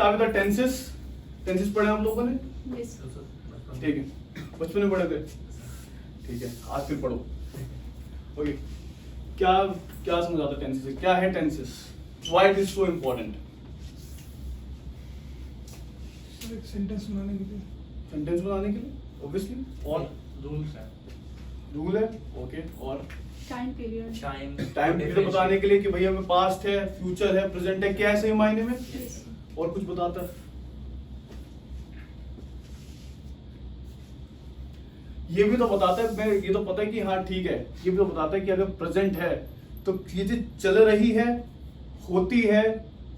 Start with the tenses. Tenses पढ़े हम लोगों ने, Yes. ठीक है, बचपन में पढ़े थे, ठीक है, आज फिर पढ़ो। ओके, क्या क्या समझ आता है टेंसेस से? क्या है tenses? Why it is so important? एक सेंटेंस बनाने के लिए। सेंटेंस बनाने के लिए ऑब्वियसली, और रूल्स है, रूल है, ओके, और Time period. टाइम पीरियड बताने के लिए कि भैया में पास्ट है, फ्यूचर है, प्रेजेंट है, क्या है सही मायने में, Yes. और कुछ बताता है। ये भी तो बताता है, मैं ये तो पता है कि हाँ ठीक है, ये भी तो बताता है कि अगर प्रेजेंट है तो ये चीज चल रही है, होती है,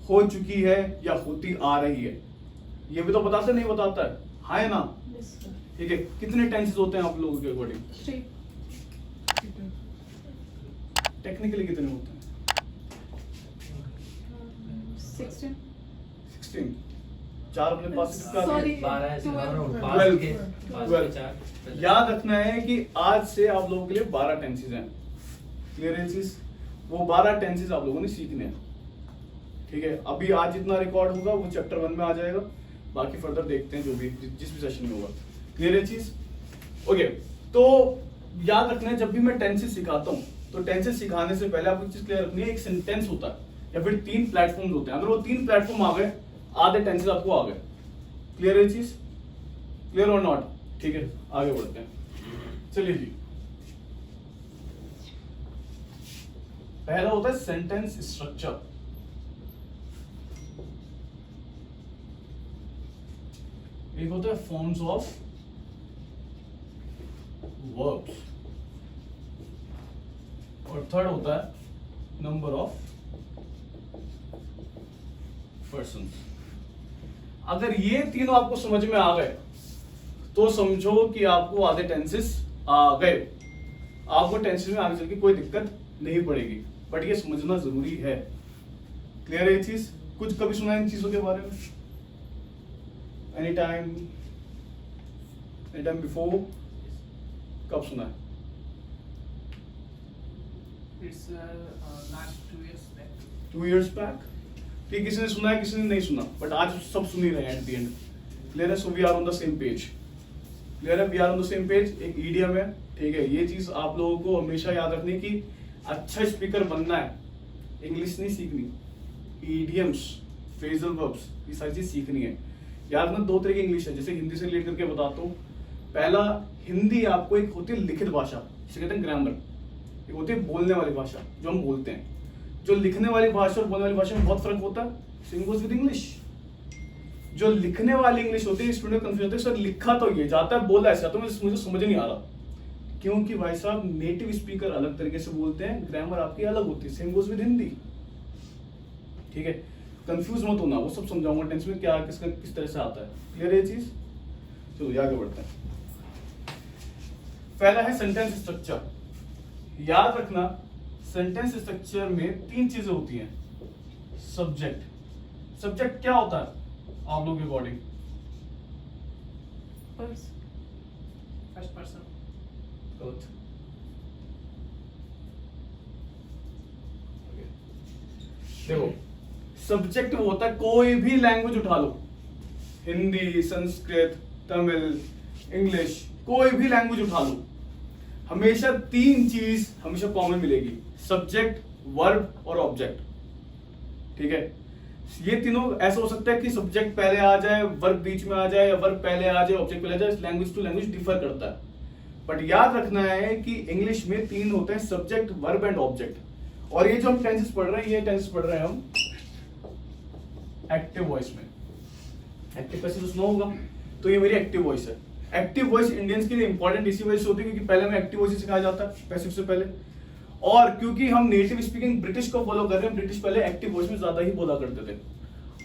हो चुकी है, या होती आ रही है। ये भी तो बताता है, नहीं बताता है? हाँ है ना? Yes. ठीक है, कितने टेंसेस होते हैं आप लोगों के अकॉर्डिंग? 3. टेक्निकली कितने होते हैं? 16. 16। चार अपने पास इसका Sorry. 12। याद रखना है कि आज से आप लोगों के लिए 12 टेंसेस हैं। क्लियर है चीज? वो 12 टेंसेस आप लोगों ने सीखने हैं, ठीक है। अभी आज जितना रिकॉर्ड होगा वो चैप्टर 1 में आ जाएगा, बाकी फर्दर देखते हैं जो भी जिस भी सेशन में होगा। क्लियर है चीज? ओके, तो याद रखना है जब भी मैं टेंसेस सिखाता हूँ तो टेंसेस सिखाने से पहले आपको चीज क्लियर रखनी है, एक सेंटेंस होता है या फिर 3 प्लेटफॉर्म होते हैं। अगर वो 3 प्लेटफॉर्म आ गए, आधे टेंसेस आपको आ गए। क्लियर है चीज? क्लियर और नॉट? ठीक है, आगे बढ़ते हैं। चलिए जी, पहला होता है सेंटेंस स्ट्रक्चर। एक होता है फॉर्म्स ऑफ वर्ब्स, और थर्ड होता है नंबर ऑफ पर्सन्स। अगर ये तीनों आपको समझ में आ गए तो समझो कि आपको आधे टेंसेस आ गए। आपको टेंसेस में आगे चल के कोई दिक्कत नहीं पड़ेगी, बट ये समझना जरूरी है। क्लियर है ये चीज? कुछ कभी सुना है इन चीजों के बारे में? Any time before? कब सुना है? It's last 2 years back. 2 years back? ठीक, किसी ने सुना है, किसी ने नहीं सुना, बट आज सब सुन ही रहे हैं एट द एंड। क्लियर है? So we are on the same page. Clear है? We are on the same page. एक ईडियम है, ठीक है, ये चीज आप लोगों को हमेशा याद रखनी कि अच्छा स्पीकर बनना है, इंग्लिश नहीं सीखनी, ईडियम्स, फ्रेजल वर्ब्स, ये सारी चीज सीखनी है। याद रखना 2 तरह की इंग्लिश है, जैसे हिंदी से रिलेट करके बताता हूँ। पहला, हिंदी आपको एक होती है लिखित भाषा, जिसे कहते हैं ग्रामर। एक होती है बोलने वाली भाषा, जो हम बोलते हैं। जो लिखने वाली भाषा और बोलने वाली भाषा में बहुत फर्क होता है। Same goes with English. जो लिखने वाली इंग्लिश होती है, स्टूडेंट कंफ्यूज होते हैं, सर लिखा तो ये जाता है, बोला ऐसा, तो मुझे समझ नहीं आ रहा। क्योंकि भाई साहब नेटिव स्पीकर अलग तरीके से बोलते हैं, ग्रामर आपकी अलग होती है। सेम गोज विद हिंदी, ठीक है। कंफ्यूज मत होना, वो सब समझाऊंगा टेंस में क्या किसका किस तरह से आता है। क्लियर है ये चीज? चलो आगे बढ़ते हैं। पहला है सेंटेंस स्ट्रक्चर। याद रखना, सेंटेंस स्ट्रक्चर में 3 चीजें होती हैं। सब्जेक्ट। सब्जेक्ट क्या होता है आप लोगों के अकॉर्डिंग? First person. देखो, सब्जेक्ट वो होता है, कोई भी लैंग्वेज उठा लो, हिंदी, संस्कृत, तमिल, इंग्लिश, कोई भी लैंग्वेज उठा लो, हमेशा 3 चीज हमेशा कॉमन मिलेगी। सब्जेक्ट, वर्ब और ऑब्जेक्ट, ठीक है। ये तीनों ऐसा हो सकता है कि सब्जेक्ट पहले आ जाए, वर्ब बीच में आ जाए, या वर्ब पहले आ जाए, ऑब्जेक्ट पहले आ जाए। लैंग्वेज टू लैंग्वेज डिफर करता है, बट याद रखना है कि इंग्लिश में 3 होते हैं, सब्जेक्ट, वर्ब एंड ऑब्जेक्ट। और ये जो हम टेंसेस पढ़ रहे हैं, ये टेंसेस पढ़ रहे हैं हम एक्टिव वॉइस में। एक्टिव पैसिव तो सुना होगा, तो ये मेरी एक्टिव वॉइस है। एक्टिव वॉइस इंडियंस के लिए इंपॉर्टेंट इसी वजह से होती है क्योंकि पहले हमें एक्टिव वॉइस सिखाया जाता है पैसिव से पहले, और क्योंकि हम नेटिव स्पीकिंग ब्रिटिश को फॉलो कर रहे हैं, ब्रिटिश पहले एक्टिव वॉइस में ज्यादा ही बोला करते थे।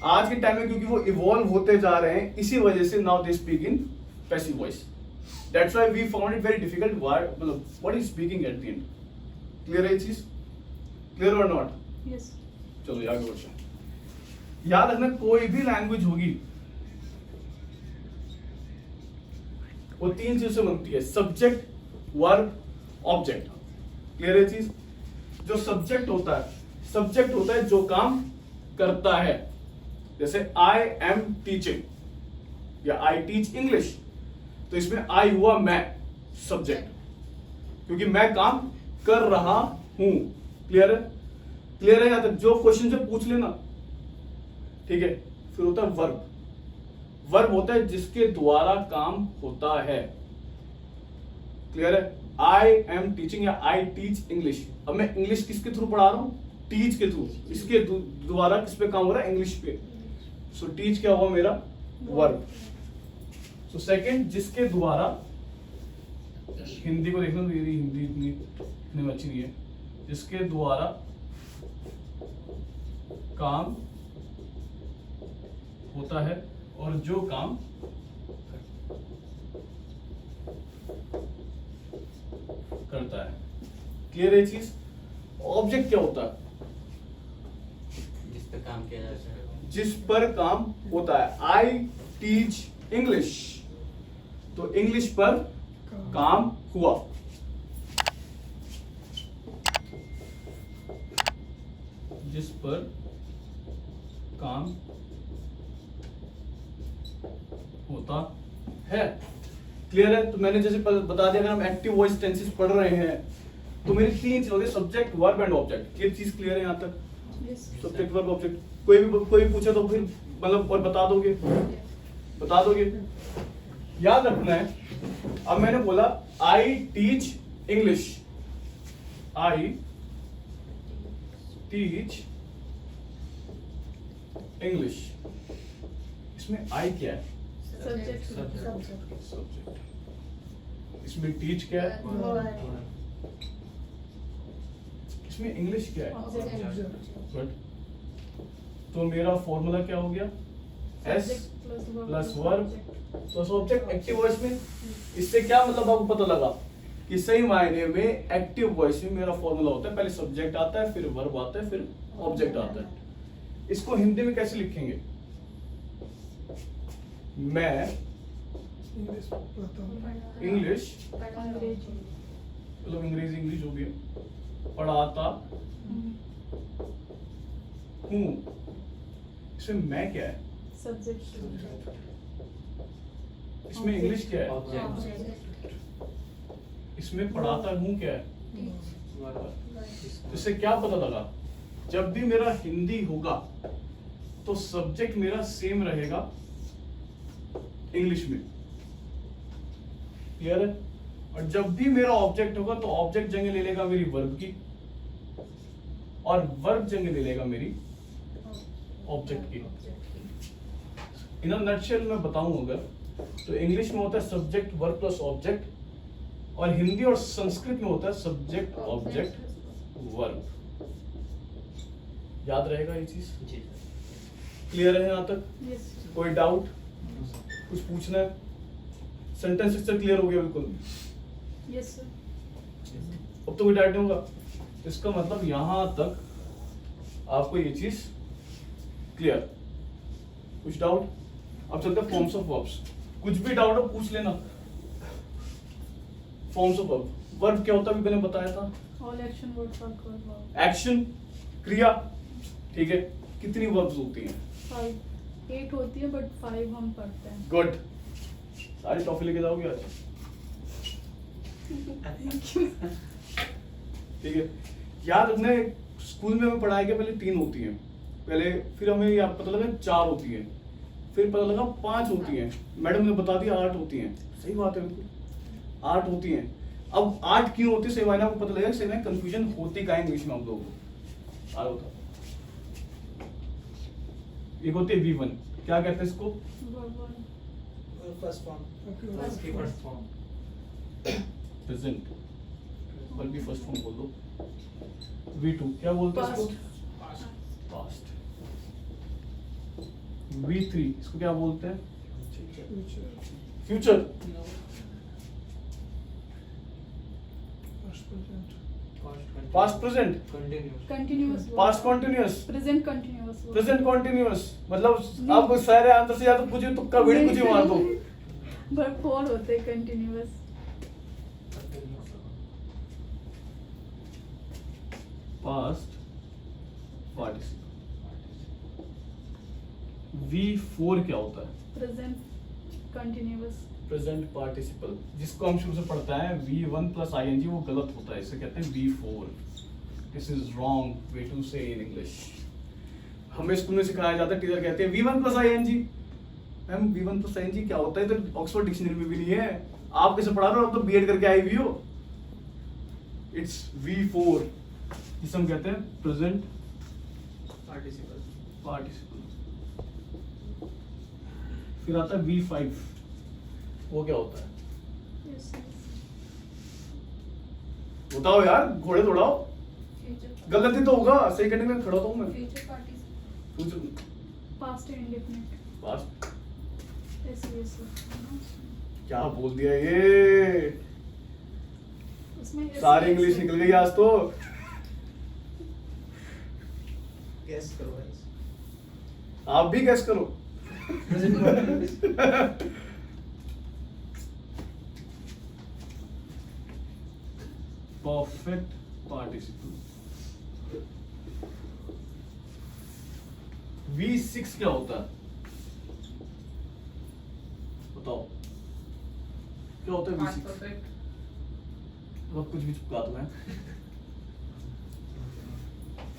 आज के टाइम में क्योंकि वो इवॉल्व होते जा रहे हैं, इसी वजह से now they speak in passive voice. That's why we found it very difficult मतलब what is speaking at the end. Clear है ये चीज? क्लियर और नॉट? Yes. चलो आगे बढ़ते हैं। याद रखना, कोई भी लैंग्वेज होगी वो 3 चीजों से बनती है, सब्जेक्ट, वर्ब, ऑब्जेक्ट। क्लियर है चीज? जो सब्जेक्ट होता है जो काम करता है, जैसे आई एम टीचिंग या आई टीच इंग्लिश, तो इसमें आई हुआ मैं, सब्जेक्ट, क्योंकि मैं काम कर रहा हूं। क्लियर है? क्लियर है? यहां तक जो क्वेश्चन से पूछ लेना, ठीक है। फिर होता है वर्ब। वर्ब होता है जिसके द्वारा काम होता है। क्लियर है? आई एम टीचिंग या आई टीच इंग्लिश। अब मैं इंग्लिश किसके थ्रू पढ़ा रहा हूं? टीच के थ्रू। इसके द्वारा किस पे काम हो रहा है? इंग्लिश पे। सो टीच क्या हुआ मेरा? वर्ब। सो सेकंड, जिसके द्वारा, हिंदी को देखना, मेरी हिंदी इतनी अच्छी नहीं है। जिसके द्वारा काम होता है और जो काम करता है। क्लियर है चीज? ऑब्जेक्ट क्या होता है? जिस पर काम किया जाता है, जिस पर काम होता है। आई टीच इंग्लिश, तो इंग्लिश पर काम हुआ। जिस पर काम होता है। क्लियर है? तो मैंने जैसे बता दिया, अगर हम एक्टिव वॉइस टेंसेस पढ़ रहे हैं तो मेरी तीन चीज होती है, सब्जेक्ट, वर्ब एंड ऑब्जेक्ट। ये चीज क्लियर है यहां तक? Yes. Subject, verb, object. कोई पूछे तो फिर मतलब और बता दोगे? बता दोगे? याद रखना है। अब मैंने बोला I teach English, I teach English. इसमें आई क्या है? Subject. सब्जेक्ट। इसमें टीच क्या है? इसमें इंग्लिश क्या है? गुड। तो मेरा फॉर्मूला क्या हो गया? S plus verb plus object. Active voice में इससे क्या मतलब आपको पता लगा कि सही मायने में एक्टिव वॉइस में मेरा फॉर्मूला होता है, पहले सब्जेक्ट आता है, फिर वर्ब आता है, फिर ऑब्जेक्ट आता है। इसको हिंदी में कैसे लिखेंगे? मैं इंग्लिश पढ़ता हूँ। इंग्लिश, अंग्रेजी. मतलब अंग्रेजी इंग्लिश हो गया, पढ़ाता हूँ। इसमें मैं क्या है? Subject. इसमें इंग्लिश क्या है? ऑब्जेक्ट, इसमें पढ़ाता हूँ क्या है? इससे क्या पता लगा? जब भी मेरा हिंदी होगा तो सब्जेक्ट मेरा सेम रहेगा इंग्लिश में। क्लियर है? और जब भी मेरा ऑब्जेक्ट होगा तो ऑब्जेक्ट जगह ले लेगा मेरी वर्ब की, और वर्ब जगह ले लेगा मेरी ऑब्जेक्ट की। इन अ नटशेल मैं बताऊं अगर, तो इंग्लिश में होता है सब्जेक्ट वर्ब प्लस ऑब्जेक्ट, और हिंदी और संस्कृत में होता है सब्जेक्ट ऑब्जेक्ट वर्ब। याद रहेगा ये चीज? जी क्लियर है यहां तक? Yes. कोई डाउट? कुछ पूछना है? सेंटेंस स्ट्रक्चर क्लियर हो गया बिल्कुल? Yes, sir. अब तो कोई डाउट नहीं होगा। इसका मतलब यहां तक आपको ये चीज क्लियर? कुछ डाउट? अब चलते हैं फॉर्म्स ऑफ वर्ब्स। कुछ भी डाउट हो पूछ लेना। Forms of verb. वर्ब क्या होता है अभी मैंने बताया था? All action words are called verb. Action, क्रिया, ठीक है। कितनी वर्ब्स होती हैं? 5. 8 होती है but 5 हम पढ़ते हैं. गुड। सारी टॉफी लेके जाओगे आज? ठीक है। याद रखना, स्कूल में हमें पढ़ाया गया पहले 3 होती हैं, पहले, फिर हमें याद पता लगा 4 होती हैं, फिर पता लगा 5 होती हैं, मैडम ने बता दिया 8 होती हैं। सही बात है, बिल्कुल 8 होती हैं। अब 8 क्यों होती है सही मायने आपको पता लगेगा, सही मायने कंफ्यूजन होती का इंग्लिश में हम लोगों को। आ होता एक होती है V1, क्या कहते हैं इसको? Verb 1. First form. Okay, First form. Present, बल्कि फर्स्ट फॉर्म बोल दो। V2 क्या बोलते हैं इसको? Past. पास्ट। V3 इसको क्या बोलते हैं? future, future. past, present, past present, Continuous. verb. Past continuous, Present continuous. verb. Present continuous. मतलब आप सारे आंसर से या तो कुछ तुक्का वीड कुछ ही मार दो। Verb 4 होते हैं continuous. Past participle. V4 क्या होता है? Present continuous. प्रेजेंट पार्टिसिपल, जिसको हम शुरू से पढ़ता है V1 प्लस ing, वो गलत होता है, इसे कहते हैं V4। This is wrong way to say in English. हमें स्कूल में सिखाया जाता है, टीचर कहते हैं V1 plus ing। Ma'am V1 plus ing क्या होता है? तो ऑक्सफोर्ड डिक्शनरी में भी नहीं है। आप कैसे पढ़ा रहे हो? आप तो बीएड करके आई हुई हो। इट्स V4, जिसे हम कहते हैं प्रेजेंट पार्टिसिपल। फिर आता है V5, वो क्या होता है? यस। बताओ यार, घोड़े दौड़ाओ। गलती तो होगा, सही करने में खड़ा तो हूं मैं। Future past indefinite. Past yes. क्या बोल दिया ये? उसमें सारी इंग्लिश निकल गई आज तो। गैस करो गाइस। आप भी गैस करो। Perfect participle. V6 क्या होता है? बताओ क्या होता है Past V6? perfect. अब कुछ भी चुका दो मैं।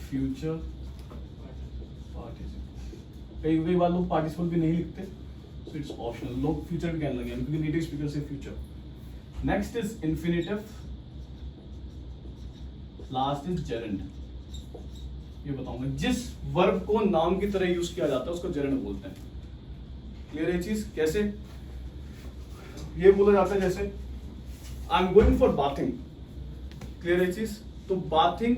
Future participle. कई बार लोग पार्टिसिपल भी नहीं लिखते, सो इट्स ऑप्शनल। लोग फ्यूचर भी कहने लगे हैं क्योंकि नेटिव स्पीकर से future. Next is infinitive, last is gerund. ये बताऊंगा, जिस वर्ब को नाउन की तरह यूज किया जाता है उसको जेरेंड बोलते हैं। क्लियर है चीज? कैसे ये बोला जाता है? जैसे I am going for bathing. Clear है चीज? तो बाथिंग,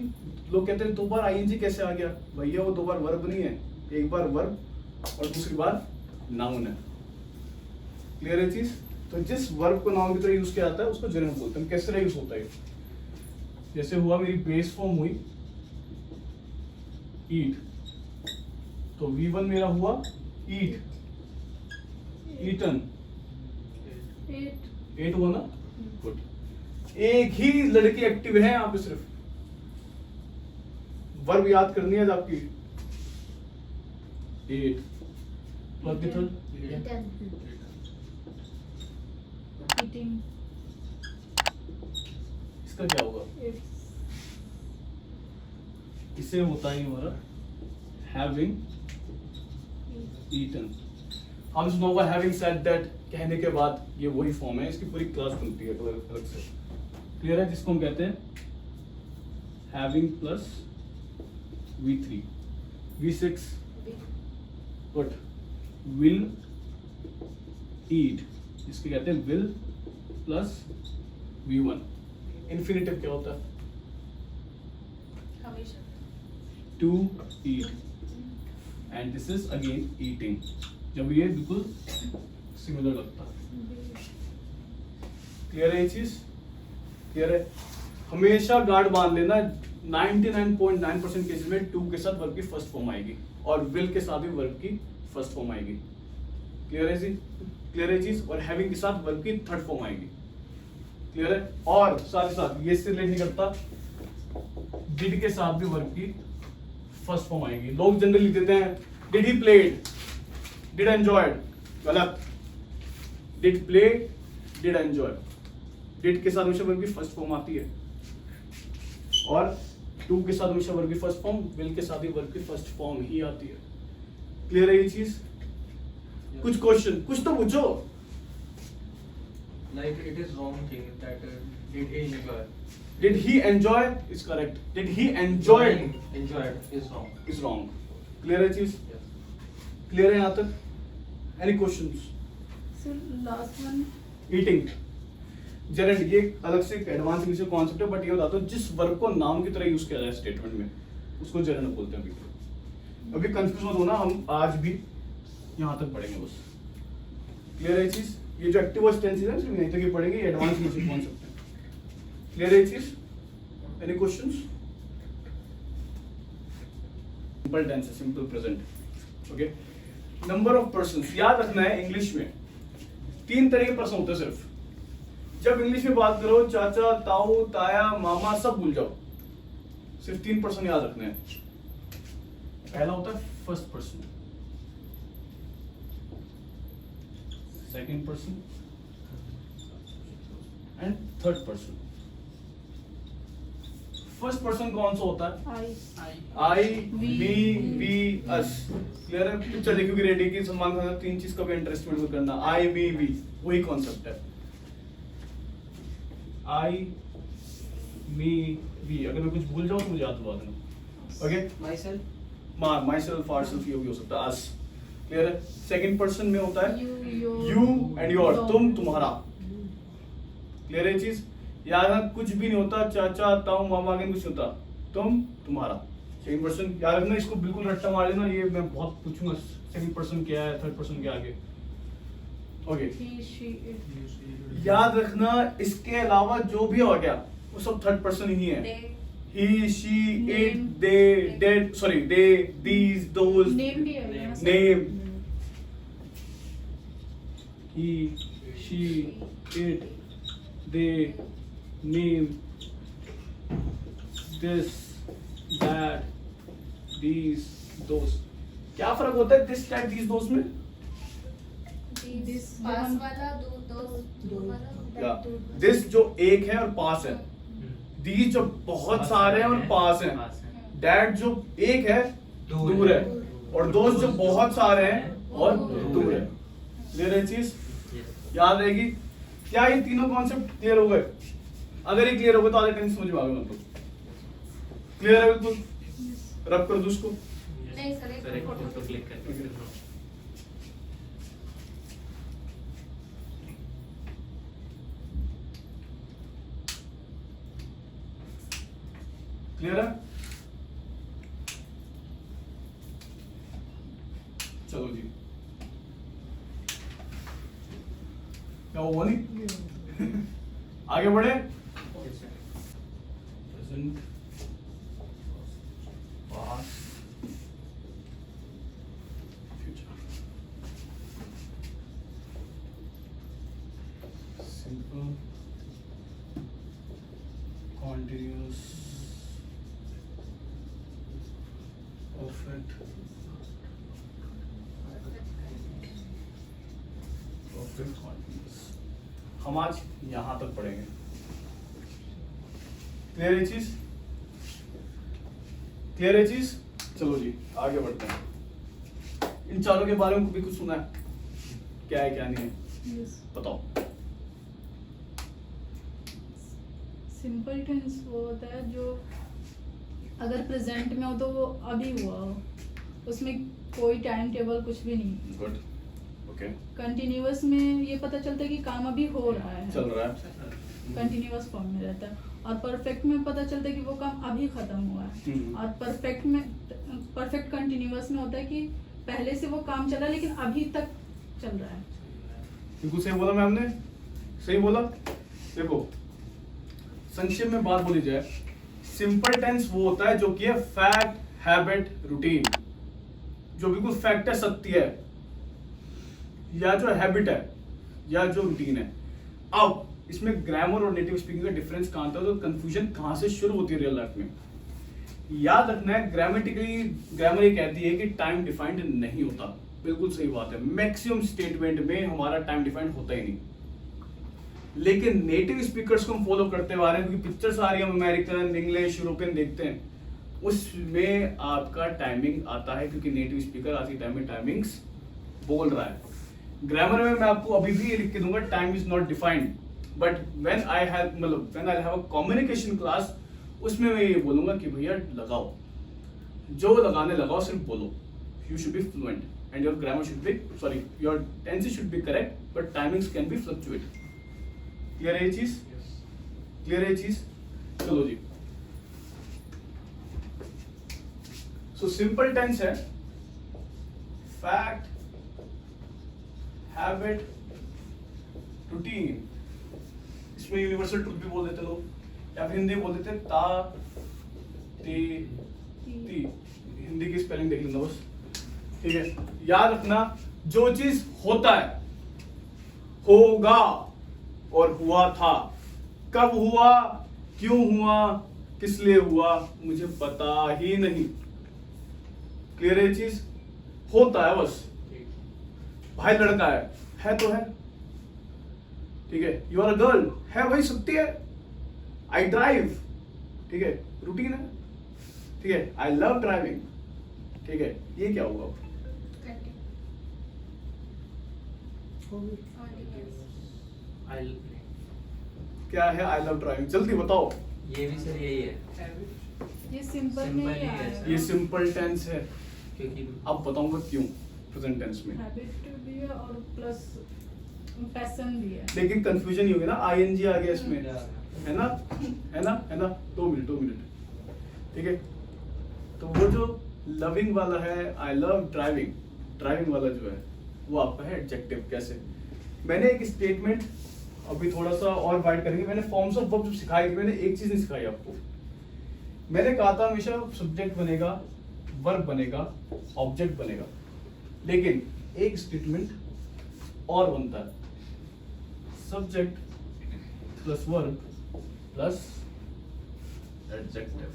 लोग कहते हैं दो बार आईएनजी कैसे आ गया? भैया वो दो बार वर्ब नहीं है, एक बार वर्ब और दूसरी बार नाउन है। क्लियर है चीज? तो जिस वर्ब को नाउन की तरह यूज किया जाता है उसको जेरेंड बोलते हैं। कैसे यूज होता है? जैसे हुआ, मेरी बेस फॉर्म हुई ईट, तो V1 मेरा हुआ ईट, ईटन। 8 हुआ ना? गुड। एक ही लड़की एक्टिव है यहाँ पे, सिर्फ वर्ब याद करनी है आपकी। 8 प्लस की थर्ड ईटिंग। इसका क्या होगा? इसे होता है हमारा हैविंग ईटन। हम सुना होगा हैविंग सेड दैट, कहने के बाद, ये वही फॉर्म है, इसकी पूरी क्लास बनती है अलग से। क्लियर है? जिसको हम कहते हैं having plus V3। V6 good, will eat, इसके कहते हैं विल प्लस V1। इन्फिनिटिव क्या होता है? हमेशा। To eat, and this is again eating. जब ये बिल्कुल सिमिलर लगता है। क्लियर है ये चीज? क्लियर है? हमेशा गार्ड बांध लेना, 99.9% केसेस में टू के साथ वर्ब की फर्स्ट फॉर्म आएगी और विल के साथ भी वर्ब की फर्स्ट फॉर्म आएगी। क्लियर है जी? क्लियर है चीज? और हैविंग के साथ वर्ब की थर्ड फॉर्म आएगी। क्लियर है? और साथ ही साथ ये इससे रिलेट नहीं करता, डिड के साथ भी वर्ब की फर्स्ट फॉर्म आएगी। लोग जनरली लिख देते हैं did he played, did enjoyed. गलत। Did play, did enjoy. Did के साथ हमेशा वर्ब की फर्स्ट फॉर्म आती है और टू के साथ हमेशा वर्ब की फर्स्ट फॉर्म, विल के साथ ही वर्ब की फर्स्ट फॉर्म ही आती है। क्लियर है ये चीज? कुछ क्वेश्चन, कुछ तो पूछो। Like it is wrong thing that did he enjoy? Did he enjoy is correct. Did he enjoyed Enjoyed is wrong. is wrong. Clear है चीज? Yes. Clear है यहाँ तक? Any questions? So last one. Eating. Gerund, ये अलग से एक advance English concept है, बट ये बताता हूँ जिस वर्ब को नाउन की तरह यूज किया जाए स्टेटमेंट में उसको जेरेंड बोलते हैं। अभी कंफ्यूज मत होना, हम आज भी यहाँ तक पढ़ेंगे बस। क्लियर है चीज? ये जो एक्टिव वॉइस टेंसेस है सिर्फ यहीं तक ही पढ़ेंगे, ये एडवांस इंग्लिश कॉन्सेप्ट है। क्लियर है चीज? Any questions? सिंपल टेंस है, simple present. Okay, number of persons याद रखना है। इंग्लिश में 3 तरह के पर्सन होते हैं सिर्फ। जब इंग्लिश में बात करो, चाचा, ताऊ, ताया, मामा सब भूल जाओ, सिर्फ 3 पर्सन याद रखने हैं। पहला होता है first person, second person and third person. First person कौन सा होता है? आई आई वी अस। क्लियर है? पिक्चर देखोगे रेडी की सलमान खान का 3 चीज का भी इंटरेस्टमेंट में करना, आई वी वही कॉन्सेप्ट है। आई मी वी, अगर मैं कुछ भूल जाऊं तो मुझे याद दिला देना। Okay, Myself. Myself ourself ये भी हो सकता है, अस। क्लियर है? सेकंड पर्सन में होता है यू यू एंड योर, तुम तुम्हारा। क्लियर है चीज? यहाँ कुछ भी नहीं होता, चाचा ताऊ मामा आगे कुछ होता, तुम तुम्हारा। सेकंड पर्सन याद रखना, इसको बिल्कुल रट्टा मार लेना, ये मैं बहुत पूछूंगा सेकंड पर्सन क्या है, थर्ड पर्सन के आगे। ओके, ही शी इट याद रखना इसके अलावा जो भी हो गया वो सब थर्ड पर्सन ही है। He she it they dead sorry they these those name भी है ना? Name. he she it they name this that these those। क्या फर्क होता है this that these those में? This पास one- वाला दो वाला या this जो एक है और पास है, these जो बहुत सारे हैं और पास हैं, that जो एक है दूर है, और those जो बहुत सारे हैं और दूर है। क्लियर है चीज? याद रहेगी? क्या ये तीनों कॉन्सेप्ट क्लियर हो गए? अगर ये क्लियर हो गए तो आधे टाइम समझ में आ गए मतलब। क्लियर है बिल्कुल? रब कर दो उसको। नहीं सर सर एक फोटो क्लिक करके क्लियर है? चलो जी, क्या हुआ नहीं? आगे बढ़े। Present, past, future. Simple, continuous, perfect, perfect continuous. हम आज यहां तक पढ़ेंगे। क्लियर है चीज? क्लियर है चीज? चलो जी आगे बढ़ते हैं। इन चारों के बारे में भी कुछ सुना है? क्या है क्या नहीं है Yes. बताओ। सिंपल टेंस वो होता है जो अगर प्रेजेंट में हो तो वो अभी हुआ हो, उसमें कोई टाइम टेबल कुछ भी नहीं। गुड, ओके, कंटिन्यूअस में ये पता चलता है कि काम अभी हो रहा है, चल रहा है। कंटिन्यूअस फॉर्म में रहता है। और परफेक्ट में पता चलता है कि वो काम अभी खत्म हुआ है। और परफेक्ट कंटिन्यूअस में होता है कि पहले से वो काम चला लेकिन अभी तक चल रहा है। बिल्कुल सही बोला मैम ने, सही बोला। देखो संक्षेप में बात बोली जाए, सिंपल टेंस वो होता है जो कि है फैक्ट, हैबिट, रूटीन, जो बिल्कुल फैक्ट है, सत्य है, या जो हैबिट है, या जो रूटीन है। अब इसमें ग्रामर और नेटिव स्पीकिंग का डिफरेंस कहां था, तो कंफ्यूजन कहां से शुरू होती है रियल लाइफ में? याद रखना है, ग्रामेटिकली ग्रामर ये कहती है कि टाइम डिफाइंड नहीं होता। बिल्कुल सही बात है, मैक्सिमम स्टेटमेंट में हमारा टाइम डिफाइंड होता ही नहीं। लेकिन नेटिव स्पीकर्स को हम फॉलो करते हुए आ रहे हैं, क्योंकि पिक्चर्स आ रही है, हम अमेरिकन, इंग्लिश, यूरोपियन देखते हैं, उसमें आपका टाइमिंग आता है, क्योंकि नेटिव स्पीकर आज के टाइम में टाइमिंग्स बोल रहा है। ग्रामर में मैं आपको अभी भी लिख के दूंगा, time is not defined, but when I have a communication class, उसमें मैं ये बोलूंगा कि भैया लगाओ, जो लगाने लगाओ, सिर्फ बोलो। You should be fluent and your grammar should be your tenses should be correct, but timings can be fluctuate. Clear है ये चीज? क्लियर है ये चीज? चलो जी, सो सिंपल टेंस है फैक्ट, हैबिट, रूटीन। इसमें यूनिवर्सल ट्रूथ भी बोल देते लोग, या फिर हिंदी बोल देते ता ते ती। हिंदी की स्पेलिंग देख लेना बस, ठीक है? याद रखना, जो चीज होता है, होगा और हुआ था, कब हुआ, क्यों हुआ, किस लिए हुआ, मुझे पता ही नहीं। क्लियर है चीज? होता है बस। भाई लड़का है तो है, ठीक है, यू आर अ गर्ल, है वही सत्य है, आई ड्राइव, ठीक है, रूटीन है, ठीक है, आई लव ड्राइविंग, ठीक है, ये क्या हुआ? आई क्या है आई लव ड्राइविंग? जल्दी बताओ। ये भी सर यही है Habit. ये सिंपल में Simple ही ही है आया सर। ये सिंपल टेंस है, क्योंकि अब बताऊंगा क्यों प्रेजेंट टेंस में। हैबिट भी है और प्लस पैशन भी है। लेकिन कंफ्यूजन ही होगी ना, आईएनजी आ गया इसमें, Yeah. है ना, है ना, है ना। 2 मिनट, ठीक है। तो वो जो लविंग वाला है, आई लव ड्राइविंग, ड्राइविंग वाला जो है वो आपका है एडजेक्टिव। कैसे? मैंने एक स्टेटमेंट अभी थोड़ा सा और वाइड करेंगे। मैंने फॉर्म्स ऑफ वर्ब सिखाई थी, मैंने एक चीज नहीं सिखाई आपको। मैंने कहा था हमेशा सब्जेक्ट बनेगा, वर्ब बनेगा, ऑब्जेक्ट बनेगा, लेकिन एक स्टेटमेंट और बनता है, subject plus verb plus adjective,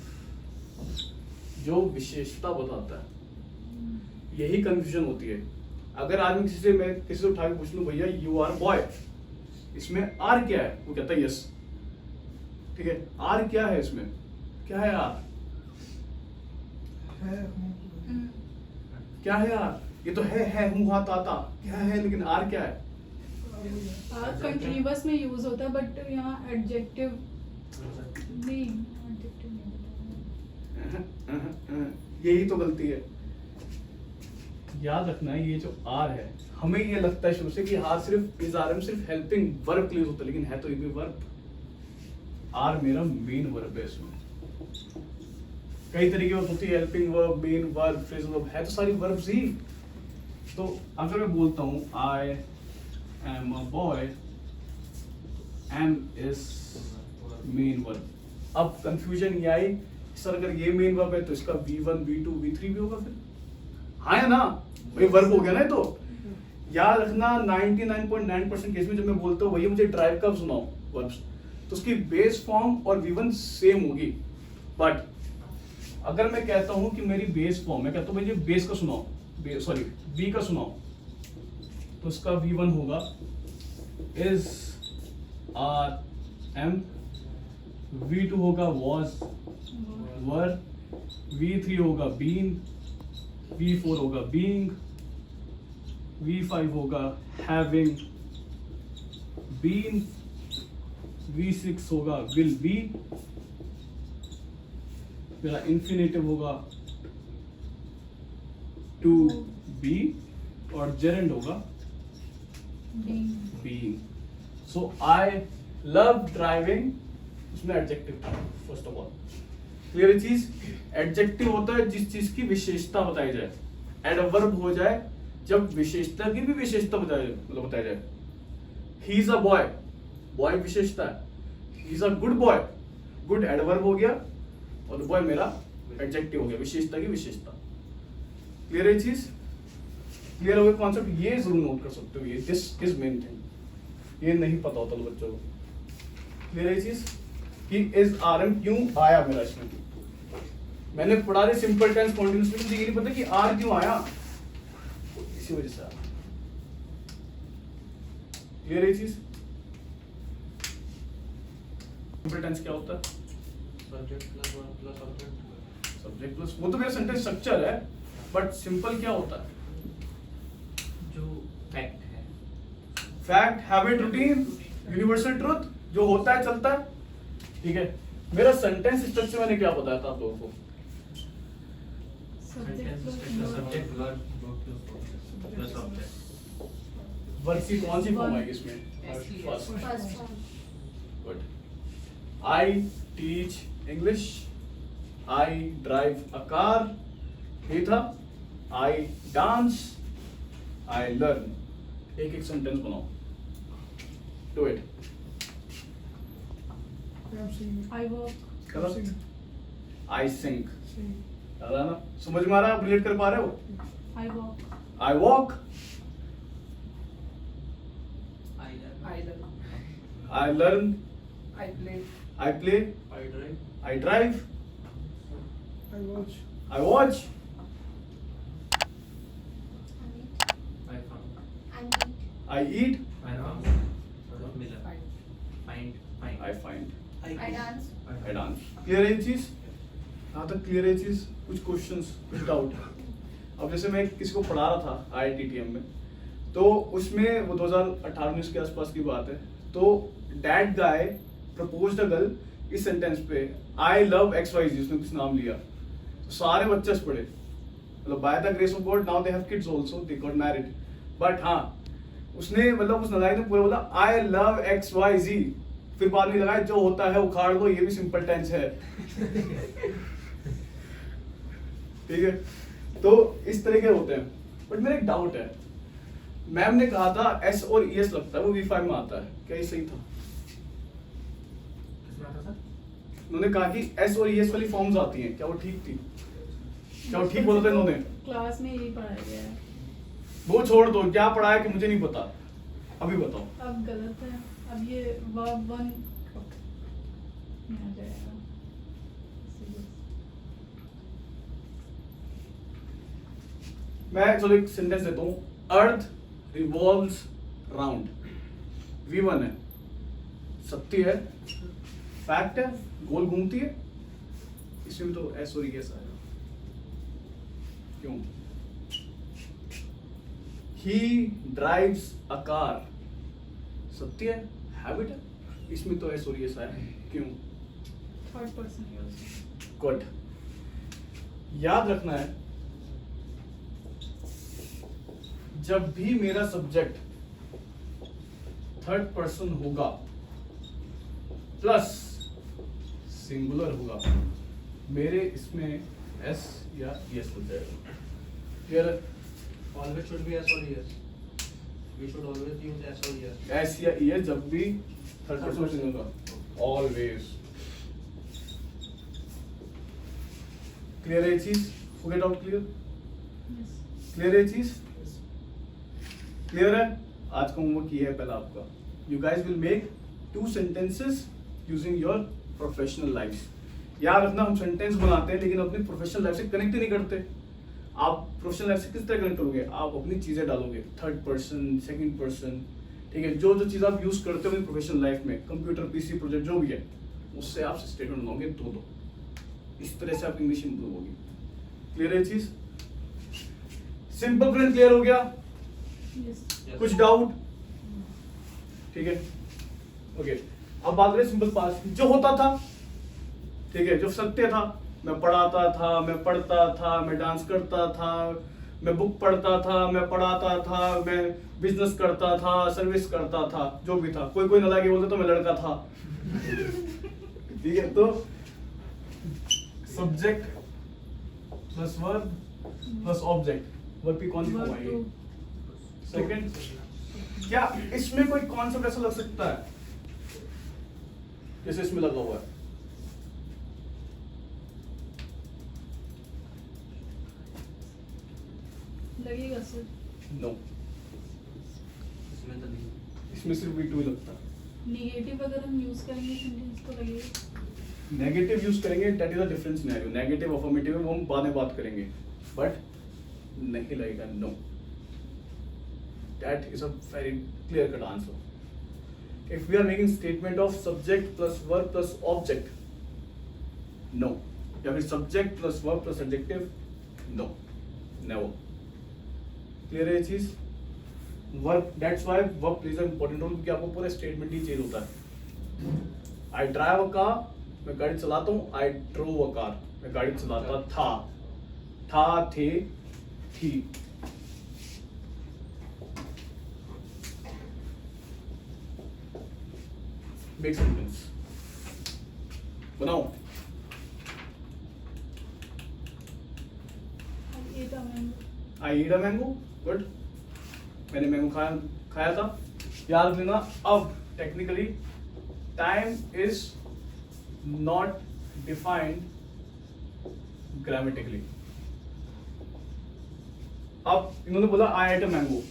जो विशेषता बताता है। यही कंफ्यूजन होती है। अगर आज मैं किसी से उठा के पूछ लूं, भैया यू आर बॉय, इसमें आर क्या है? वो कहता है यस, ठीक है। आर क्या है इसमें? क्या है आर? क्या है आर? ये तो है हूँ हाँ ताता, क्या है, लेकिन आर क्या है? कंटिन्यूअस में यूज होता है, बट यहाँ एडजेक्टिव नहीं, एडजेक्टिव नहीं बताया। यही तो गलती है। याद रखना है, ये जो आर है, हमें ये लगता है शुरू से कि आर सिर्फ इज आर एम सिर्फ हेल्पिंग वर्ब के लिए होता है, लेकिन है तो ये भी वर्ब। आर मेरा मेन वर्ब है। इसमें कई तरीके की होती है, helping verb, main verb, phrasal verb, है तो सारी वर्ब्स ही। तो अगर मैं बोलता हूँ I am a boy, am is main verb. अब कंफ्यूजन ये आई, सर अगर ये मेन वर्ब है तो इसका V1, V2, V3 भी होगा फिर? हाँ है ना, वही वर्ब हो गया ना। ये तो याद रखना 99.9% केस में जब मैं बोलता हूँ भैया मुझे ड्राइव का सुनाओ वर्ब्स, तो उसकी बेस फॉर्म और V1 सेम होगी। बट अगर मैं कहता हूँ कि मेरी बेस फॉर्म, मैं कहता हूँ मुझे बेस का सुनाओ, सॉरी बी का सुनाओ, तो उसका V1 होगा इज आर एम, V2 होगा वॉज वर, V3 होगा बीन, V4 होगा बीइंग, V5 होगा हैविंग बीन, V6 होगा विल बी, मेरा इंफिनिटिव होगा टू बी, और जेरेंड होगा being. So I love driving, उसमें एडजेक्टिव था फर्स्ट ऑफ ऑल। क्लियर चीज? एडजेक्टिव होता है जिस चीज की विशेषता बताई जाए, एडवर्ब हो जाए जब विशेषता की भी विशेषता बताया जाए। He is a boy, boy विशेषता है। He is a good boy, good adverb हो गया, और बॉय मेरा एडजेक्टिव हो गया, विशेषता की विशेषता। क्लियर है चीज? क्लियर हो गया कॉन्सेप्ट? ये जरूर नोट कर सकते हो, ये दिस इज मेन थिंग, ये नहीं पता होता बच्चों को। क्लियर है चीज? कि इज आर एम क्यों आया मेरा इसमें? मैंने पढ़ा रही सिंपल टेंस कॉन्टिन्यूअस में, मुझे ये नहीं पता कि आर क्यों आया, इसी वजह से आया। क्लियर है चीज? सिंपल टेंस क्या होता है? Subject plus verb plus object. Subject plus, वो तो मेरा सेंटेंस स्ट्रक्चर है, बट सिंपल क्या होता है? जो फैक्ट है, fact, habit, routine, universal truth, जो होता है चलता है। ठीक है, मेरा सेंटेंस स्ट्रक्चर मैंने क्या बताया था आप लोगों को? Subject verb plus object. Verb की कौन सी फॉर्म आएगी इसमें? First. First form. Good. I teach English, I drive a car, ये था। I dance, I learn. एक एक सेंटेंस बनाओ, डू इट। आई वर्क, करो। आई सिंग, याद है ना? समझ में आ रहा है? आप रिलेट कर पा रहे हो? I walk, I walk, I learn. I learn, I play. I play, I drive, I drive, I watch. I watch, I found, I meet. I eat, I found, मिला, I dance. I dance. Clear है ये चीज? हाँ तक clear है ये चीज? कुछ क्वेश्चंस, कुछ डाउट? अब जैसे मैं किसी को पढ़ा रहा था IITTM में, तो उसमें वो 2018-19 के आसपास की बात है, तो that guy proposed a girl इस सेंटेंस पे I love XYZ, उसने कुछ नाम लिया, तो सारे बच्चे हंस पड़े, मतलब by the grace of God now they have kids also, they got married, but हाँ उसने मतलब उस नालायक ने पूरा बोला I love XYZ, फिर बाद में लगाया जो होता है उखाड़ दो, ये भी सिंपल टेंस है। ठीक है, तो इस तरह के होते हैं। बट मेरा एक डाउट है, मैम ने कहा था S और ES लगता है वो V5 में आता है, क्या ये सही था? उन्होंने कहा कि S और ES वाली फॉर्म्स आती हैं, क्या वो ठीक थी? क्या वो ठीक बोला था इन्होंने? क्लास में यही पढ़ाया गया है। वो छोड़ दो, क्या पढ़ा है कि मुझे नहीं पता, अभी बताओ। अब गलत है, अब ये वर्ब 1 में आ जाएगा। मैं चलो एक सेंटेंस देता हूँ, अर्थ रिवॉल्व्स राउंड, V1 है, सत्य है, फैक्ट है, गोल घूमती है, इसमें तो S और ES आएगा। क्यों? He drives a car, सत्य है, हैबिट है, इसमें तो S और ES आएगा। क्यों? Third person use. गुड। याद रखना है, जब भी मेरा सब्जेक्ट थर्ड पर्सन होगा प्लस सिंगुलर होगा, मेरे इसमें S या ES हो जाएगा। क्लियर है? Always should be S or ES. We should always use S or ES. S या ES जब भी थर्ड पर्सन होगा, ऑलवेज। क्लियर है ये चीज? हो गया डाउट क्लियर? क्लियर है ये चीज? क्लियर है? आज का होमवर्क ये है पहला आपका, you guys will make 2 sentences using your professional life. याद रखना, हम सेंटेंस बनाते हैं लेकिन अपनी प्रोफेशनल लाइफ से कनेक्ट ही नहीं करते। आप प्रोफेशनल लाइफ से किस तरह कनेक्ट करोगे? आप अपनी चीजें डालोगे, थर्ड पर्सन, सेकंड पर्सन, ठीक है, जो जो चीज आप यूज करते हो अपनी प्रोफेशनल लाइफ में, कंप्यूटर, PC, प्रोजेक्ट जो भी है, उससे आप स्टेटमेंट बनाओगे 2-2। इस तरह से आप इंग्लिश इंप्रूव होगी। क्लियर है चीज? सिंपल फ्रेंड, क्लियर हो गया? कुछ डाउट? ठीक है, ओके। अब बात करें सिंपल पास्ट, जो होता था, ठीक है, जो सत्य था, मैं पढ़ाता था, मैं पढ़ता था, मैं डांस करता था, मैं बुक पढ़ता था, मैं पढ़ाता था, मैं बिजनेस करता था, सर्विस करता था, जो भी था। कोई कोई नालायक बोलता तो मैं लड़का था। ठीक है, तो subject plus verb plus object, verb की कौन सी फॉर्म आएगी? सेकंड। क्या इसमें कोई कॉन्सेप्ट ऐसा लग सकता है जैसे इसमें लगा हुआ है? लगेगा सर? नो, इसमें तो नहीं। इसमें सिर्फ V2 ही लगता है। नेगेटिव अगर हम यूज करेंगे सेंटेंस तो लगेगा। नेगेटिव यूज करेंगे, that is a different scenario. Negative affirmative वो हम बाद में बात करेंगे, बट नहीं लगेगा, no. That is a very clear cut answer. If we are making statement of subject plus verb plus object, no, या फिर subject plus verb plus adjective, no, never. Clear है ये चीज? Verb, that's why verb plays a important role, क्योंकि आपको पूरा statement ही change होता है। आई ड्राइव अ कार, मैं गाड़ी चलाता हूँ। आई ड्रोव अ कार, मैं गाड़ी चलाता था, थे, थी। मेक सेंटेंस बनाओ। आई ईट अ मैंगो, गुड, मैंने मैंगो खाया था। याद रख लेना, अब technically time is not defined grammatically. अब इन्होंने बोला आई एट अ मैंगो,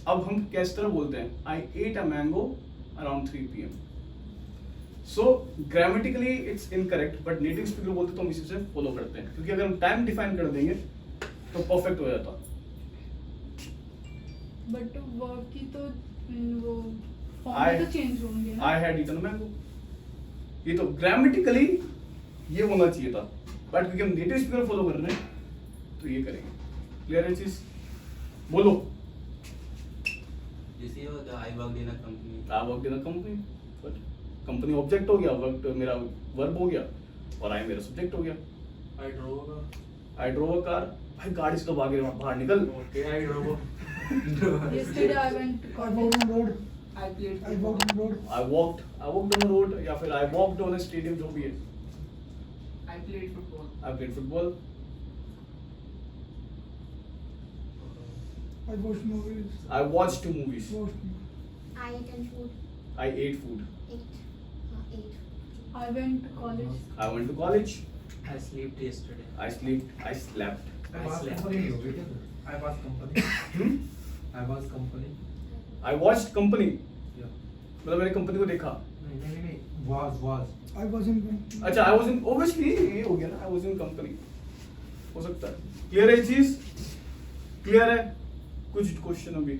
अब हम किस तरह बोलते हैं? I ate a mango around 3 PM। So grammatically it's incorrect, but native speaker बोलते तो हम इसी से फॉलो करते हैं, क्योंकि अगर हम टाइम डिफाइन कर देंगे तो परफेक्ट हो जाता। बट वर्ब की तो वो I- फॉर्म तो चेंज होंगे ना? I had eaten a mango, ये तो ग्रामेटिकली ये होना चाहिए था, बट क्योंकि हम नेटिव स्पीकर फॉलो कर रहे हैं तो ये करेंगे। क्लियर है चीज? बोलो। You see, I worked in a company. I work in a company, but company object हो गया, वर्क मेरा वर्ब हो गया और आई मेरा सब्जेक्ट हो गया। I drove a I drove a car, भाई गाड़ी से कब आगे बाहर निकल। Okay, I drove a Yesterday I went to I college. walked on road. I played I walked on road. I walked on the road, या फिर I walked on a stadium, जो भी है। I played football. I played football, I watched movies. I watched movies, Watched. I eaten food. I ate food, Ate. I went to college. I went to college, I slept yesterday. I slept. I was slept. company हो गई क्या? I was company. I was company. I watched company, Yeah. मतलब मैंने company को देखा। नहीं was. I was in company. अच्छा, I was in, obviously ये हो गया ना, आई वाज इन कंपनी, हो सकता है। क्लियर है चीज? क्लियर है? कुछ क्वेश्चन अभी?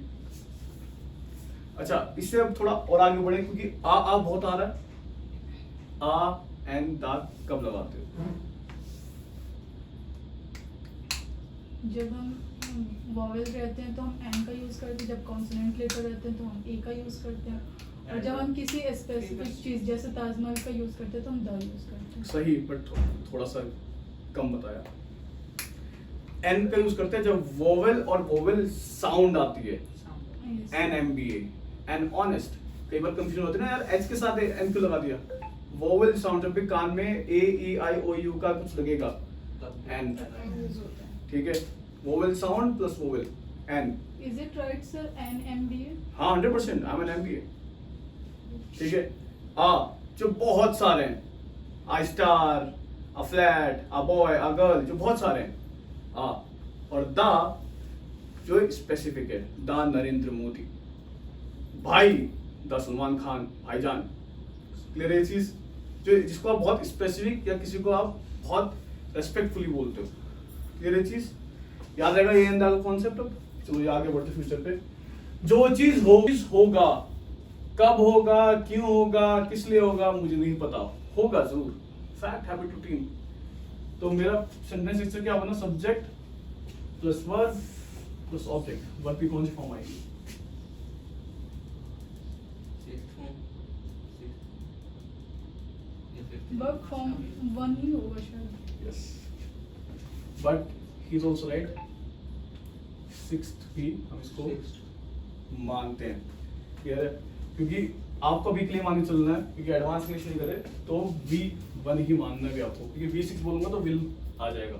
अच्छा, इससे अब थोड़ा और आगे बढ़े, क्योंकि आ बहुत आ रहा है। आ एंड दा कब लगाते हो? जब हम वॉवेल रहते हैं तो हम एन का यूज करते हैं, जब कॉन्सोनेंट लेटर रहते हैं तो हम ए का यूज करते हैं, और जब हम किसी स्पेसिफिक चीज जैसे ताजमहल का यूज करते हैं तो हम द यूज करते हैं। सही, बट थोड़ा सा कम बताया। एन का यूज करते हैं जब वोवेल और वोवेल साउंड आती है। Sound. Yes. NMBA, an honest. कई बार कंफ्यूजन होती है ना यार, एच के साथ एन क्यों लगा दिया? वोवेल साउंड, जब भी कान में ए ई आई ओ यू का कुछ लगेगा, एन, And use होता है. ठीक है? Vowel sound plus vowel, N. Is it right, sir? NMBA? हाँ, 100%, आई एम एन MBA। ठीक है? आ जो बहुत सारे हैं, I star, a flat, a boy, a girl, जो बहुत सारे हैं, आ। और दा जो स्पेसिफिक है, दा नरेंद्र मोदी, भाई दा सलमान खान, भाईजान। क्लियर है ये चीज? जो जिसको आप बहुत स्पेसिफिक या किसी को आप बहुत रेस्पेक्टफुली बोलते हो। क्लियर है चीज? याद रहेगा ये अंदाजा कॉन्सेप्ट। अब चलो ये आगे बढ़ते फ्यूचर पे। जो चीज होगा, कब होगा, क्यों होगा, किस लिए होगा, मुझे नहीं पता, होगा जरूर। Fact, habit, routine. तो मेरा सेंटेंस स्ट्रक्चर क्या बना? Subject plus verb plus object. Verb की कौन सी फॉर्म आएगी? Sixth form. Yeah, fifth. Verb form 1 ही होगा शायद। Yes, but he is also right. Sixth भी हम इसको Sixth. मानते हैं। क्लियर है? क्योंकि आपको भी क्लेम आगे चलना है, क्योंकि एडवांस इंग्लिश नहीं करे तो V1 ही मानना है भी आपको, क्योंकि V6 बोलूंगा तो विल आ जाएगा।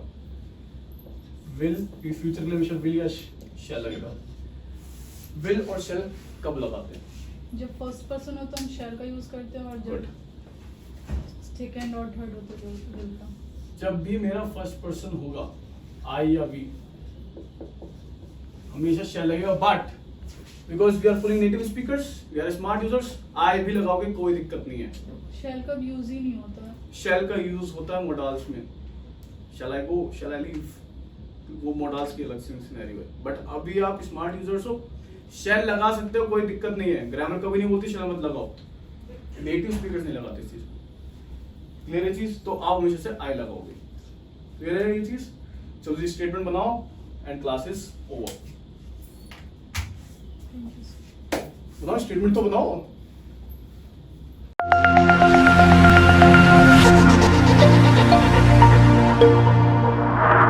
विल फ्यूचर के लिए हमेशा विल या शैल लगेगा। विल और शैल कब लगाते हैं? जब फर्स्ट पर्सन हो तो हम शैल का यूज करते हैं, और गुड। जब सेकंड और थर्ड हो तो विल का। जब भी मेरा फर्स्ट पर्सन होगा, आई या वी, हमेशा शैल लगेगा। But because we are fully native speakers, we are smart users, I भी लगाओगे कोई दिक्कत नहीं है। शैल का यूज ही नहीं होता है। शैल का यूज होता है मोडाल्स में। शैल आई गो, शैल आई लीव, वो मोडाल्स की अलग सिनेरियो है। बट अभी आप स्मार्ट यूजर्स हो, शैल लगा सकते हो, कोई दिक्कत नहीं है। ग्रामर कभी नहीं बोलती शैल मत लगाओ, नेटिव स्पीकर्स नहीं लगाते इस चीज। क्लियर है चीज? तो आप हमेशा से आई लगाओगे। क्लियर है ये चीज? चलो जी, स्टेटमेंट बनाओ and class is over. Thank you, sir. बनाओ, स्टेटमेंट तो बनाओ।